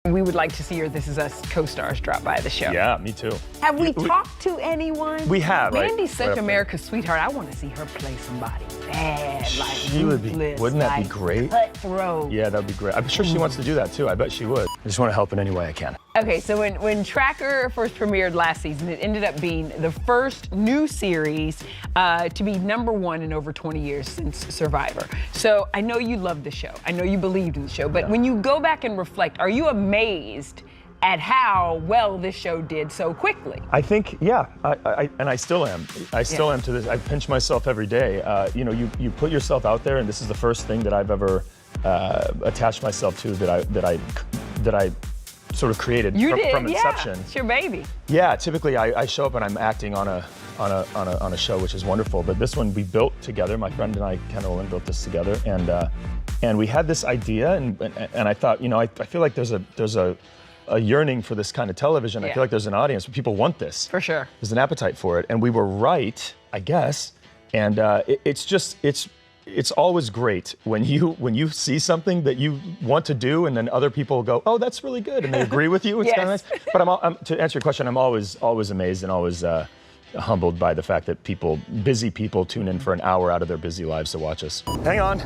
We would like to see your This Is Us co-stars drop by the show. Yeah, me too. Have we talked to anyone? We have. Mandy's such America's sweetheart. I want to see her play somebody bad, like she would be. Wouldn't that be great? Cutthroat. Yeah, that would be great. I'm sure she wants to do that too. I bet she would. I just want to help in any way I can. Okay, so when Tracker first premiered last season, it ended up being the first new series to be #1 in over 20 years since Survivor. So I know you loved the show. I know you believed in the show. But when you go back and reflect, are you amazed at how well this show did so quickly? I think, yeah, and I still am. I still am to this. I pinch myself every day. You know, you put yourself out there, and this is the first thing that I've ever attached myself to that I sort of created from inception. It's your baby. Yeah, typically I show up and I'm acting on a show, which is wonderful. But this one we built together. My friend and I, Ken Olin, built this together, and we had this idea, and I thought, you know, I feel like there's a yearning for this kind of television. I feel like there's an audience. People want this. For sure. There's an appetite for it, and we were right, I guess. And it's always great when you see something that you want to do, and then other people go, "Oh, that's really good," and they agree with you. It's kind of nice. But to answer your question, I'm always amazed and always humbled by the fact that busy people, tune in for an hour out of their busy lives to watch us. Hang on.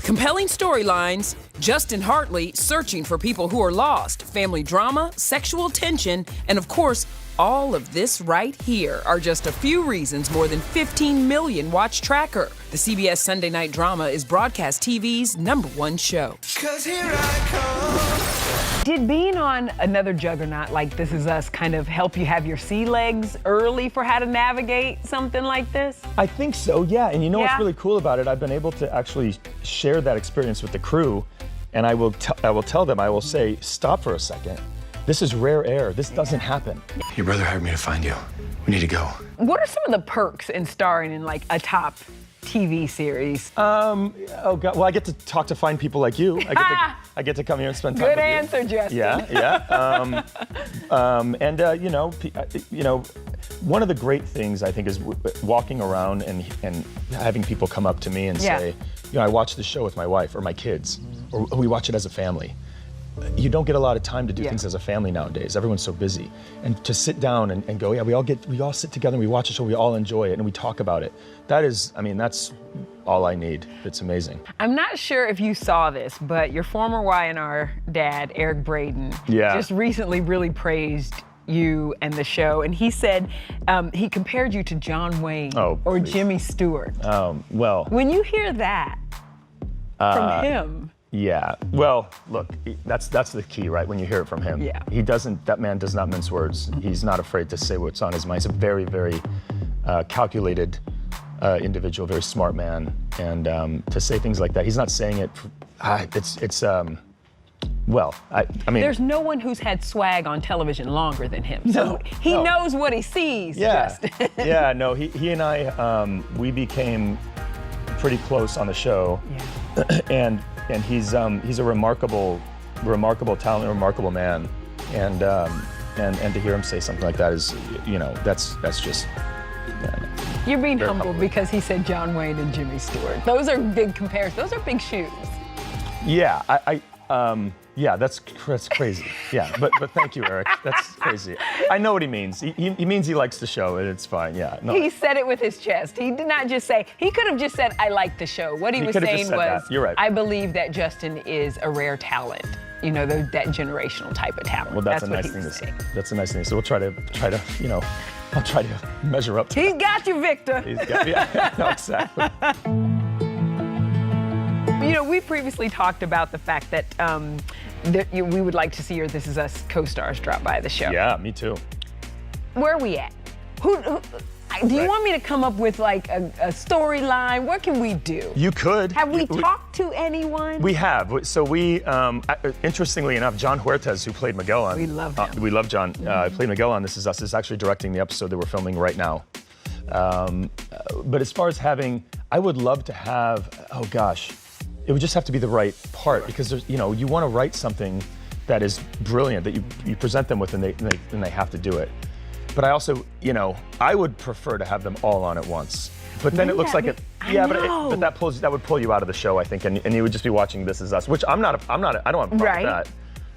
Compelling storylines, Justin Hartley searching for people who are lost, family drama, sexual tension, and of course, all of this right here are just a few reasons more than 15 million watch Tracker. The CBS Sunday night drama is broadcast TV's #1 show. 'Cause here I come. Did being on another juggernaut like This Is Us kind of help you have your sea legs early for how to navigate something like this? I think so, yeah. And you know what's really cool about it? I've been able to actually share that experience with the crew, and I will tell them, I will say, stop for a second. This is rare air. This doesn't happen. Your brother hired me to find you. We need to go. What are some of the perks in starring in like a top TV series? Oh God, well, I get to talk to fine people like you. I get to come here and spend time Good with answer, you. Justin. Yeah. You know, one of the great things I think is walking around and having people come up to me and say, you know, I watch the show with my wife or my kids, or we watch it as a family. You don't get a lot of time to do things as a family nowadays. Everyone's so busy. And to sit down and go, yeah, we all sit together and we watch a show, we all enjoy it and we talk about it. That's all I need. It's amazing. I'm not sure if you saw this, but your former Y&R dad, Eric Braden, just recently really praised you and the show. And he said he compared you to John Wayne or Jimmy Stewart. Well. When you hear that from him. Yeah, well, look, that's the key, right? When you hear it from him. Yeah. That man does not mince words. He's not afraid to say what's on his mind. He's a very, very calculated individual, very smart man. And to say things like that, he's not saying it, well, I mean. There's no one who's had swag on television longer than him. So he knows what he sees, Justin. Yeah, no, he and I, we became pretty close on the show. Yeah. And he's a remarkable talent, a remarkable man, and to hear him say something like that is, you know, that's just. You're being humble because he said John Wayne and Jimmy Stewart. Those are big comparisons. Those are big shoes. Yeah, yeah, that's crazy. Yeah, but thank you, Eric. That's crazy. I know what he means. He means he likes the show, and it's fine. Yeah. No. He said it with his chest. He did not just say. He could have just said, "I like the show." What he was saying was, You're right. "I believe that Justin is a rare talent. You know, that generational type of talent." Well, that's a nice thing to say. That's a nice thing. So we'll try to, you know, I'll try to measure up to He's got you, Victor. He's got, no, exactly. You know, we previously talked about the fact that we would like to see your This Is Us co-stars drop by the show. Yeah, me too. Where are we at? Do you want me to come up with like a storyline? What can we do? You could. Have we talked to anyone? We have. So interestingly enough, John Huertas, who played Miguel on. We love him. We love John. Played Miguel on This Is Us, is actually directing the episode that we're filming right now. But as far as I would love to have, oh gosh, it would just have to be the right part, because there's, you know, you want to write something that is brilliant, that you present them with, and they have to do it. But I also, you know, I would prefer to have them all on at once. But then it looks like but that would pull you out of the show, I think, and you would just be watching This Is Us, which I don't have a problem with that.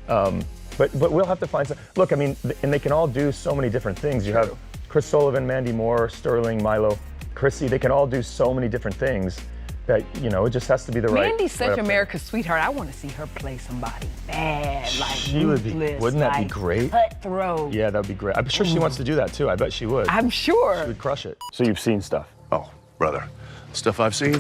But we'll have to find some. Look, I mean, and they can all do so many different things. You have Chris Sullivan, Mandy Moore, Sterling, Milo, Chrissy. They can all do so many different things that, you know, it just has to be the right. Mandy's such right America's sweetheart. I want to see her play somebody bad, like She would be. ruthless, Wouldn't that be like great? Cutthroat. Yeah, that'd be great. I'm sure she wants to do that too. I bet she would. I'm sure. She would crush it. So you've seen stuff. Oh, brother. Stuff I've seen,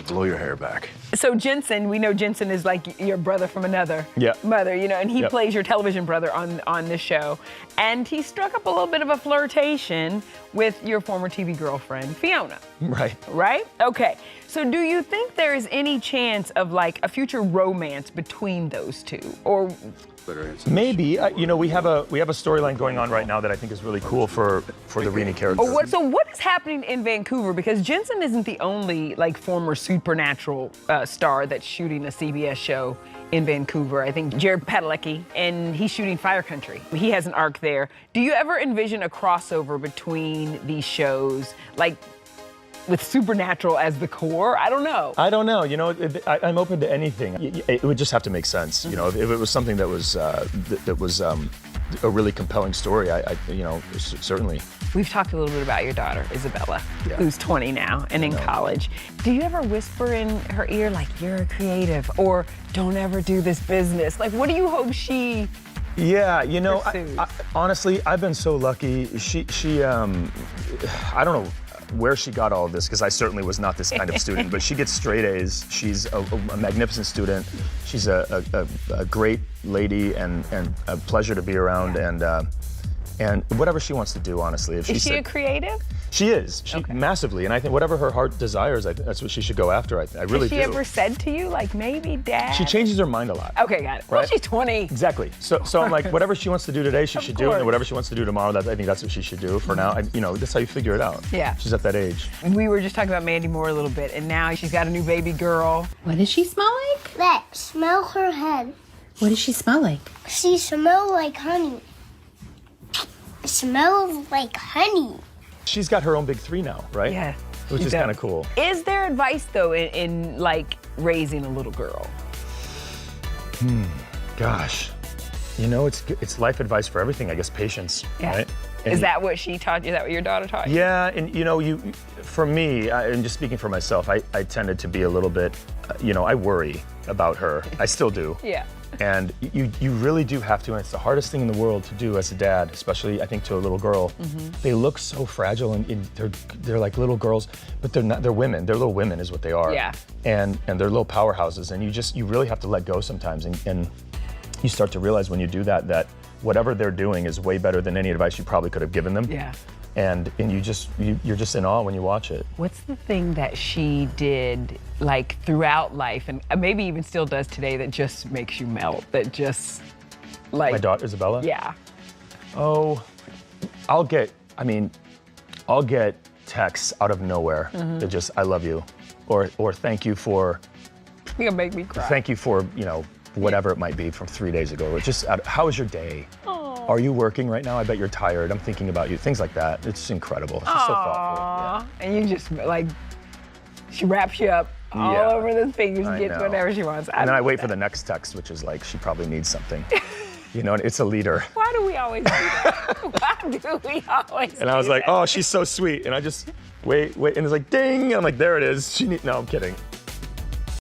blow your hair back. So Jensen, we know Jensen is like your brother from another mother, you know, and he plays your television brother on this show. And he struck up a little bit of a flirtation with your former TV girlfriend, Fiona. Right. Right? Okay. So do you think there is any chance of like a future romance between those two? Or maybe. You know, we have a storyline going on right now that I think is really cool for the Renee character. So what is happening in Vancouver? Because Jensen isn't the only like former Supernatural star that's shooting a CBS show in Vancouver. I think Jared Padalecki, and he's shooting Fire Country. He has an arc there. Do you ever envision a crossover between these shows, like with Supernatural as the core? I don't know. I don't know. You know, I'm open to anything. It would just have to make sense. You know, if it was something that was a really compelling story, you know, certainly. We've talked a little bit about your daughter, Isabella, who's 20 now and in college. Do you ever whisper in her ear, like, you're a creative, or don't ever do this business? Like, what do you hope she you know, pursues? honestly, I've been so lucky. I don't know where she got all of this, because I certainly was not this kind of student, but she gets straight A's. She's a magnificent student. She's a great lady and a pleasure to be around, and whatever she wants to do, honestly. If Is she a creative? She is. Massively, and I think whatever her heart desires, that's what she should go after. I really do. Has she ever said to you, like, maybe Dad? She changes her mind a lot. Okay, got it. Well, Right? she's 20. Exactly. So I'm like, whatever she wants to do today, she should do, course. and whatever she wants to do tomorrow, I think that's what she should do. For now, you know, that's how you figure it out. Yeah. She's at that age. We were just talking about Mandy Moore a little bit, and now she's got a new baby girl. What does she smell like? Let's smell her head. What does she smell like? She smells like honey. It smells like honey. She's got her own big 3 now, right? Yeah. Which is kind of cool. Is there advice, though, in like raising a little girl? Gosh. You know, it's life advice for everything, I guess, patience, right? And Is that what she taught you? Is that what your daughter taught you? Yeah, and you know, for me, and just speaking for myself, I tended to be a little bit, you know, I worry about her. I still do. Yeah. And you really do have to, and it's the hardest thing in the world to do as a dad, especially I think to a little girl. They look so fragile, and they're like little girls, but they're not. They're women. They're little women, is what they are. Yeah. And they're little powerhouses, and you really have to let go sometimes, and you start to realize when you do that whatever they're doing is way better than any advice you probably could have given them. Yeah. And you're just in awe when you watch it. What's the thing that she did, like, throughout life, and maybe even still does today, that just makes you melt, that just, like... My daughter, Isabella? Yeah. Oh, I'll get texts out of nowhere that just, I love you, or thank you for... You're gonna make me cry. Thank you for, you know, whatever it might be from 3 days ago. Or just, how was your day? Are you working right now? I bet you're tired. I'm thinking about you. Things like that. It's just incredible. It's just so thoughtful. Yeah. And you just, like, she wraps you up all over the fingers and gets whatever she wants. And then I wait for the next text, which is like, she probably needs something. You know, it's a leader. Why do we always do that? Why do we always And I was do like, that? oh, she's so sweet. And I just wait, and it's like, ding. And I'm like, there it is. No, I'm kidding.